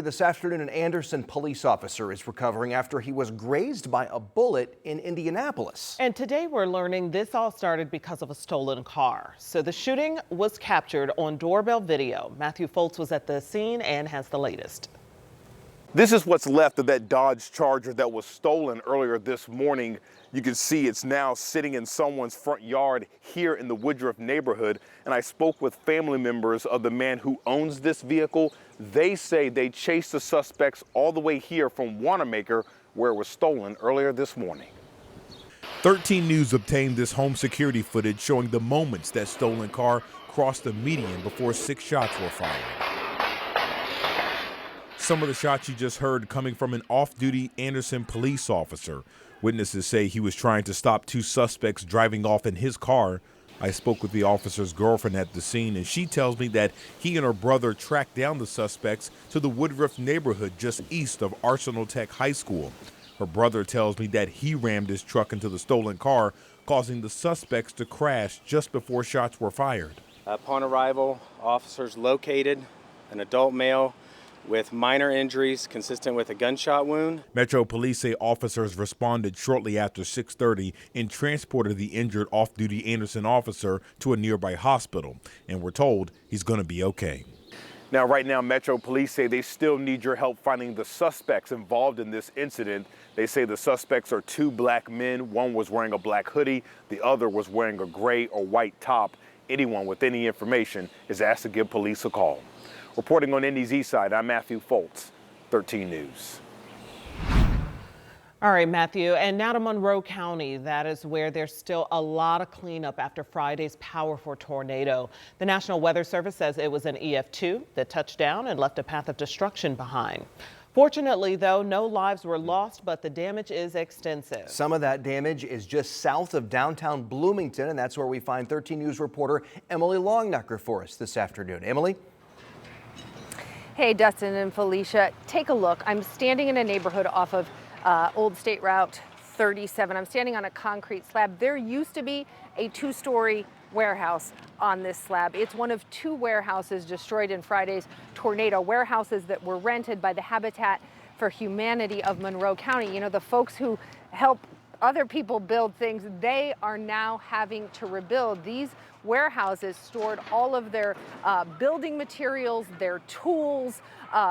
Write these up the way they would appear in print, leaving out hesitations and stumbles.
This afternoon, an Anderson police officer is recovering after he was grazed by a bullet in Indianapolis. And today we're learning this all started because of a stolen car. So the shooting was captured on doorbell video. Matthew Foltz was at the scene and has the latest. This is what's left of that Dodge Charger that was stolen earlier this morning. You can see it's now sitting in someone's front yard here in the Woodruff neighborhood. And I spoke with family members of the man who owns this vehicle. They say they chased the suspects all the way here from Wanamaker, where it was stolen earlier this morning. 13 News obtained this home security footage showing the moments that stolen car crossed the median before 6 shots were fired. Some of the shots you just heard coming from an off-duty Anderson police officer. Witnesses say he was trying to stop 2 suspects driving off in his car. I spoke with the officer's girlfriend at the scene, and she tells me that he and her brother tracked down the suspects to the Woodruff neighborhood just east of Arsenal Tech High School. Her brother tells me that he rammed his truck into the stolen car, causing the suspects to crash just before shots were fired. Upon arrival, officers located an adult male with minor injuries consistent with a gunshot wound. Metro Police say officers responded shortly after 6:30 and transported the injured off-duty Anderson officer to a nearby hospital, and we're told he's going to be okay. Now, right now, Metro Police say they still need your help finding the suspects involved in this incident. They say the suspects are 2 black men. One was wearing a black hoodie. The other was wearing a gray or white top. Anyone with any information is asked to give police a call. Reporting on Indy's East Side, I'm Matthew Foltz, 13 News. All right, Matthew, and now to Monroe County. That is where there's still a lot of cleanup after Friday's powerful tornado. The National Weather Service says it was an EF2 that touched down and left a path of destruction behind. Fortunately, though, no lives were lost, but the damage is extensive. Some of that damage is just south of downtown Bloomington, and that's where we find 13 News reporter Emily Longnecker for us this afternoon. Emily? Hey, Dustin and Felicia, take a look. I'm standing in a neighborhood off of Old State Route 37. I'm standing on a concrete slab. There used to be a 2-story warehouse on this slab. It's one of 2 warehouses destroyed in Friday's tornado, warehouses that were rented by the Habitat for Humanity of Monroe County. You know, the folks who help other people build things, they are now having to rebuild. These warehouses stored all of their building materials, their tools,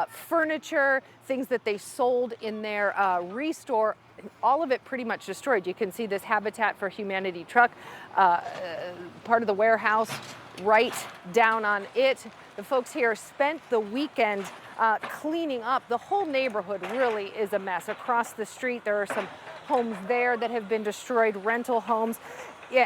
furniture, things that they sold in their restore. All of it pretty much destroyed. You can see this Habitat for Humanity truck, part of the warehouse right down on it. The folks here spent the weekend cleaning up. The whole neighborhood really is a mess. Across the street, there are some homes there that have been destroyed, rental homes. Yeah,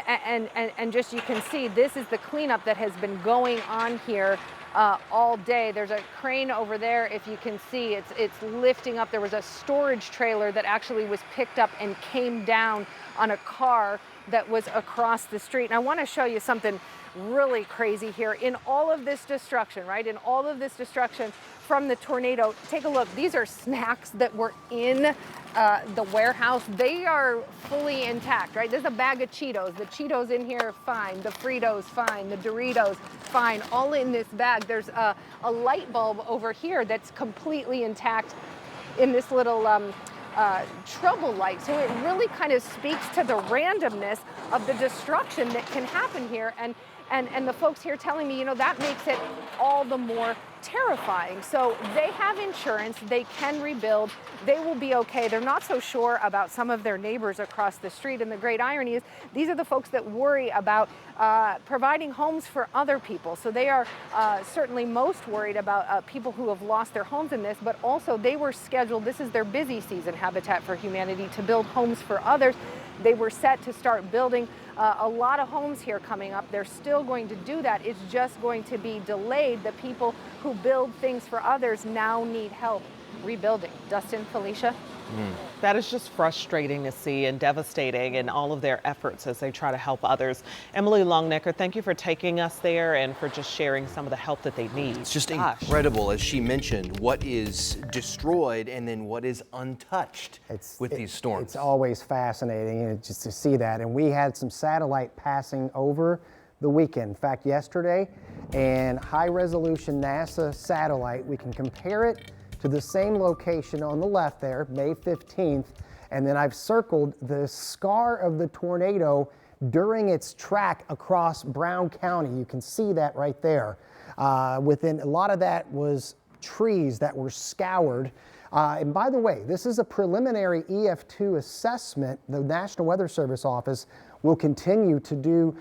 and just you can see this is the cleanup that has been going on here all day. There's a crane over there. If you can see, it's lifting up. There was a storage trailer that actually was picked up and came down on a car that was across the street. And I want to show you something really crazy here. In all of this destruction, right? In all of this destruction from the tornado, take a look. These are snacks that were in the warehouse. They are fully intact, right? There's a bag of Cheetos. The Cheetos in here, fine. The Fritos, fine. The Doritos, fine. All in this bag. There's a light bulb over here that's completely intact in this little trouble light. So it really kind of speaks to the randomness of the destruction that can happen here. And the folks here telling me, you know, that makes it all the more terrifying. So they have insurance, they can rebuild, they will be okay. They're not so sure about some of their neighbors across the street. And the great irony is these are the folks that worry about providing homes for other people. So they are certainly most worried about people who have lost their homes in this, but also they were scheduled, this is their busy season, Habitat for Humanity, to build homes for others. They were set to start building a lot of homes here coming up. They're still going to do that. It's just going to be delayed. The people who build things for others now need help rebuilding. Dustin, Felicia? That is just frustrating to see and devastating in all of their efforts as they try to help others. Emily Longnecker, thank you for taking us there and for just sharing some of the help that they need. It's just incredible, as she mentioned, what is destroyed and then what is untouched with these storms. It's always fascinating just to see that. And we had some satellite passing over the weekend. In fact, yesterday, and high resolution NASA satellite, we can compare it to the same location on the left there, May 15th, and then I've circled the scar of the tornado during its track across Brown County. You can see that right there. Within a lot of that was trees that were scoured. And by the way, this is a preliminary EF2 assessment. The National Weather Service office will continue to do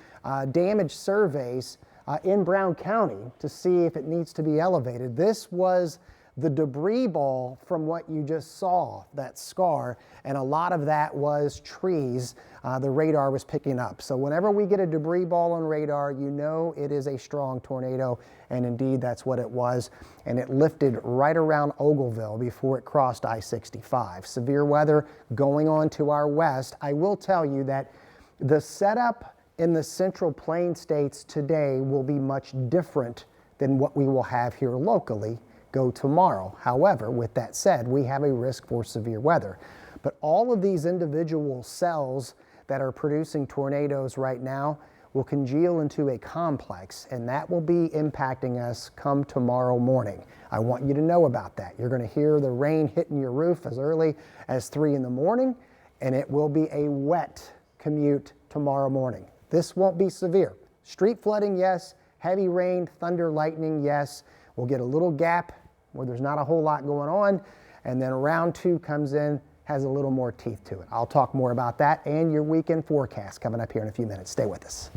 damage surveys in Brown County to see if it needs to be elevated. This was the debris ball from what you just saw, that scar, and a lot of that was trees the radar was picking up. So whenever we get a debris ball on radar, you know it is a strong tornado, and indeed that's what it was, and it lifted right around Ogleville before it crossed I-65. Severe weather going on to our west. I will tell you that the setup in the Central Plain states today will be much different than what we will have here locally go tomorrow. However, with that said, we have a risk for severe weather. But all of these individual cells that are producing tornadoes right now will congeal into a complex, and that will be impacting us come tomorrow morning. I want you to know about that. You're going to hear the rain hitting your roof as early as 3 in the morning, and it will be a wet commute tomorrow morning. This won't be severe. Street flooding, yes. Heavy rain, thunder, lightning, yes. We'll get a little gap where there's not a whole lot going on, and then round 2 comes in, has a little more teeth to it. I'll talk more about that and your weekend forecast coming up here in a few minutes. Stay with us.